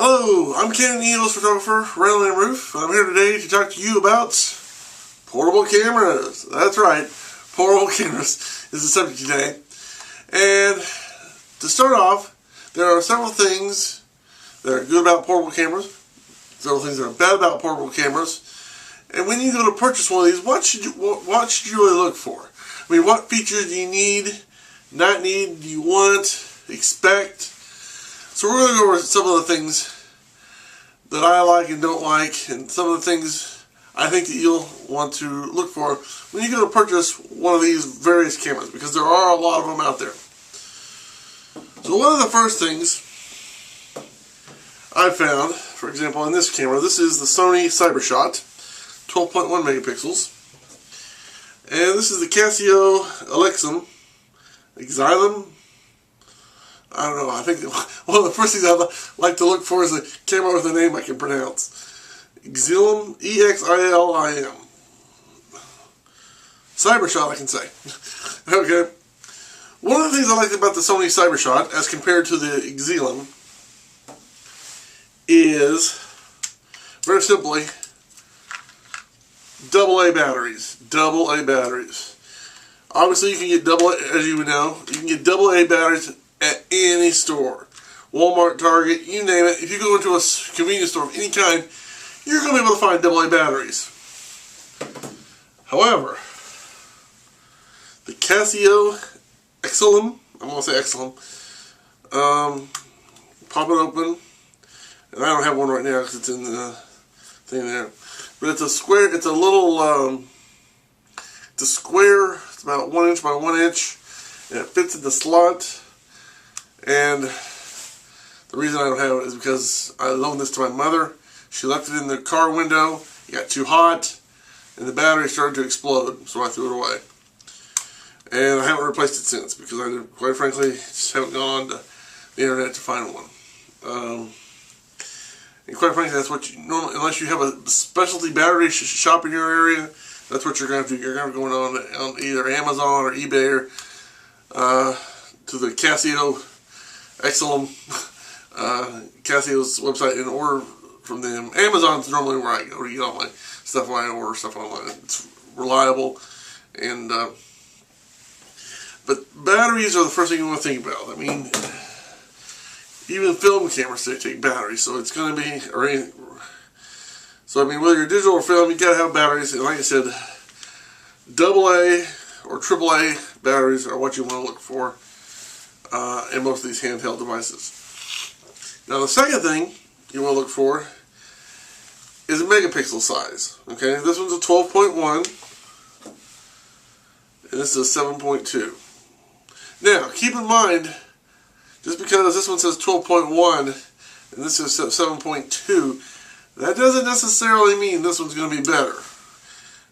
Hello, I'm Canon EOS photographer, RandallMRueff, and I'm here today to talk to you about portable cameras. That's right, portable cameras is the subject today. And to start off, there are several things that are good about portable cameras, several things that are bad about portable cameras. And when you go to purchase one of these, what should you really look for? I mean, what features do you need, not need, do you want, expect? So we're going to go over some of the things that I like and don't like, and some of the things I think that you'll want to look for when you go to purchase one of these various cameras, because there are a lot of them out there. So one of the first things I found, for example, in this camera, this is the Sony CyberShot, 12.1 megapixels, and this is the Casio Exilum. I don't know, I think one of the first things I'd like to look for is a camera with a name I can pronounce. Exilum, E-X-I-L-I-M. CyberShot, I can say. Okay. One of the things I like about the Sony CyberShot, as compared to the Exilum, is, very simply, AA batteries. AA batteries. Obviously, you can get AA, as you know, you can get AA batteries at any store. Walmart, Target, you name it. If you go into a convenience store of any kind, you're going to be able to find AA batteries. However, the Casio Exilum, I'm going to say Exilum, pop it open, and I don't have one right now because it's in the thing there. But it's a square, it's a little, it's a square, it's about 1 inch by 1 inch, and it fits in the slot. And the reason I don't have it is because I loaned this to my mother. She left it in the car window, it got too hot, and the battery started to explode, so I threw it away. And I haven't replaced it since, because I, quite frankly, just haven't gone on to the internet to find one. And quite frankly, that's what you normally, unless you have a specialty battery shop in your area, that's what you're going to do. You're going to go on either Amazon or eBay or to the Casio Exilum, Casio's website, and order from them. Amazon's normally where I go to get all my stuff when I order stuff online. It's reliable, and but batteries are the first thing you want to think about. I mean, even film cameras take batteries, so it's going to be, so I mean, whether you're digital or film, you got to have batteries. And like I said, AA or AAA batteries are what you want to look for in most of these handheld devices. Now, the second thing you want to look for is a megapixel size. Okay, this one's a 12.1, and this is a 7.2. Now, keep in mind, just because this one says 12.1 and this is 7.2, that doesn't necessarily mean this one's going to be better.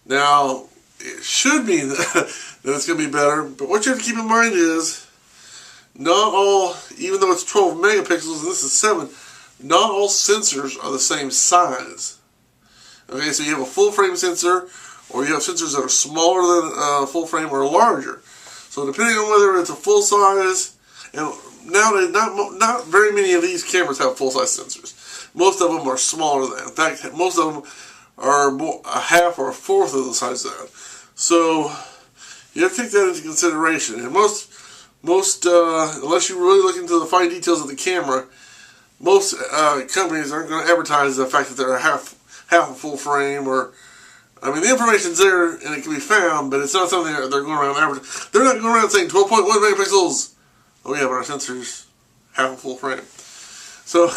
Now, it should mean that it's going to be better, but what you have to keep in mind is, not all, even though it's 12 megapixels and this is 7, not all sensors are the same size. Okay, so you have a full frame sensor, or you have sensors that are smaller than full frame or larger. So depending on whether it's a full size, and nowadays not very many of these cameras have full size sensors. Most of them are smaller than that. In fact, most of them are a half or a fourth of the size of that. So you have to take that into consideration. And most unless you really look into the fine details of the camera, most companies aren't going to advertise the fact that they're half a full frame, or, I mean, the information's there and it can be found, but it's not something that they're going around advertising. They're not going around saying 12.1 megapixels. Oh yeah, but our sensor's half a full frame. So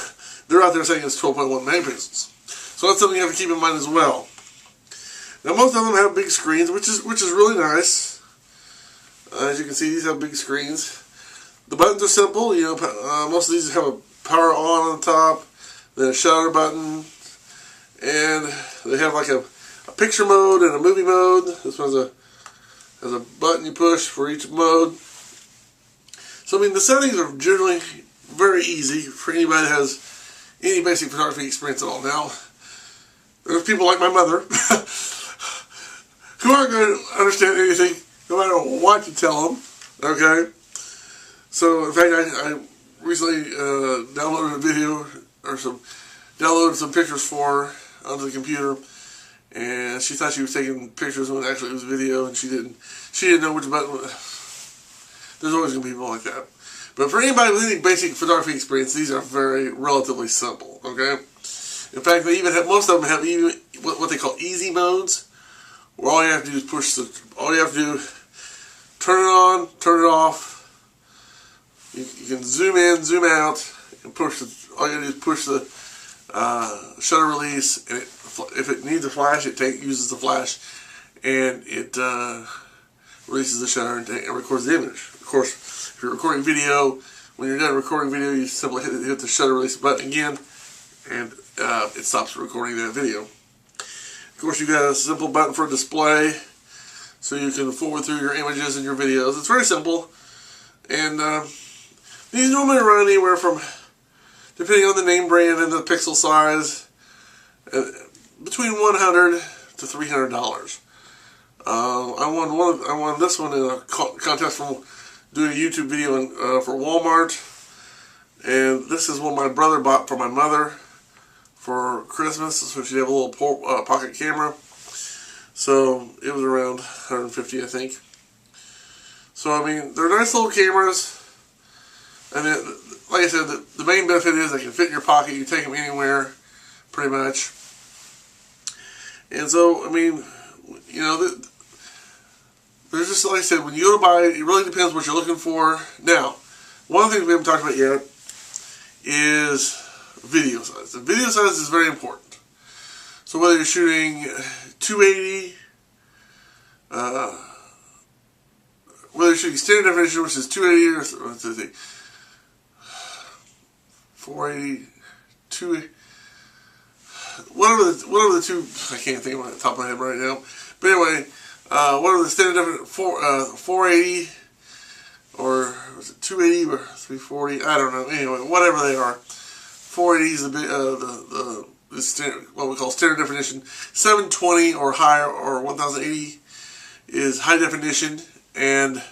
they're out there saying it's 12.1 megapixels. So that's something you have to keep in mind as well. Now, most of them have big screens, which is really nice. As you can see, these have big screens. The buttons are simple. You know, most of these have a power on the top, then a shutter button, and they have like a picture mode and a movie mode. This one has a button you push for each mode. So I mean, the settings are generally very easy for anybody that has any basic photography experience at all. Now, there's people like my mother who aren't going to understand anything no matter what you tell them. Okay, so in fact, I recently downloaded a video or downloaded some pictures for her onto the computer, and she thought she was taking pictures when actually it was video, and she didn't know which button. There's always going to be people like that. But for anybody with any basic photography experience, these are relatively simple. Okay. In fact, they even have, most of them have even what they call easy modes, where all you have to do is turn it on, turn it off. You can zoom in, zoom out, and all you gotta do is push the shutter release, and if it needs a flash, it uses the flash, and it releases the shutter and records the image. Of course, if you're recording video, when you're done recording video, you simply hit the shutter release button again, and it stops recording that video. Of course, you've got a simple button for display, so you can forward through your images and your videos. It's very simple, and these normally run anywhere from, depending on the name brand and the pixel size, between $100 to $300. I won this one in a contest from doing a YouTube video for Walmart, and this is one my brother bought for my mother for Christmas, so she'd have a little pocket camera. So it was around $150, I think. So I mean, they're nice little cameras. And then, like I said, the main benefit is they can fit in your pocket. You take them anywhere, pretty much. And so, I mean, you know, there's just, like I said, when you go to buy it, it really depends what you're looking for. Now, one of the things we haven't talked about yet is video size. The video size is very important. So whether you're shooting 280, whether you're shooting standard definition, which is 280, or let's see, 480, 280, whatever the two, I can't think of it off the top of my head right now. But anyway, whatever the standard definition, 480, or was it 280 or 340? I don't know. Anyway, whatever they are, 480 is the standard, what we call standard definition. 720 or higher, or 1080 is high definition, and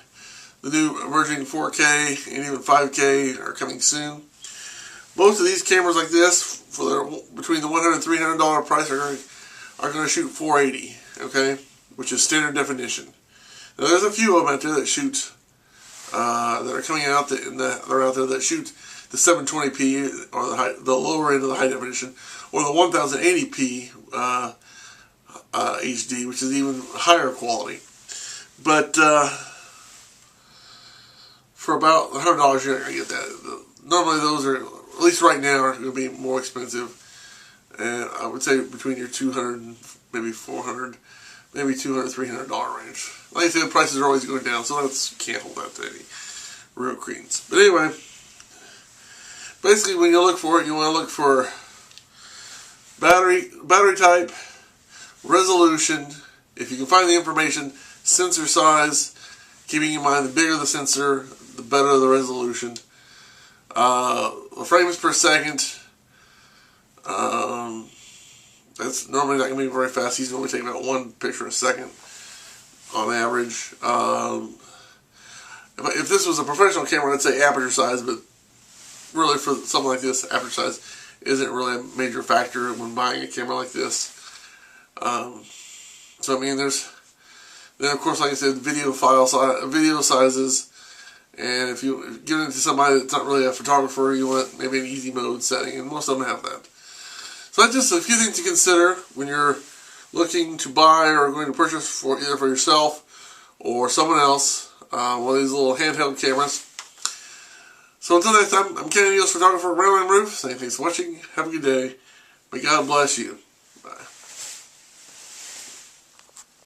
the new emerging 4K and even 5K are coming soon. Most of these cameras like this, for their between the $100 and $300 price, are going to shoot 480, okay, which is standard definition. Now there's a few of them out there that shoot, that are coming out that are out there that shoot the 720p or the lower end of the high definition, or the 1080p HD, which is even higher quality. But for about $100, you're not going to get that. Normally those are, at least right now, are going to be more expensive. And I would say between your $200 and maybe $400, maybe $200, $300 range. Like I said, prices are always going down, so you can't hold that to any real credence. But anyway, basically when you look for it, you want to look for battery type, resolution, if you can find the information, sensor size, keeping in mind the bigger the sensor, the better the resolution. The frames per second, that's normally not going to be very fast. These normally take about 1 picture a second on average. If this was a professional camera, I'd say aperture size, but really for something like this, aperture size isn't really a major factor when buying a camera like this. So I mean, then of course, like I said, video sizes. And if you give it to somebody that's not really a photographer, you want maybe an easy mode setting, and most of them have that. So that's just a few things to consider when you're looking to buy or going to purchase for either for yourself or someone else one of these little handheld cameras. So until next time, I'm Canon EOS photographer, RandallMRueff, saying thanks for watching. Have a good day. May God bless you. Bye.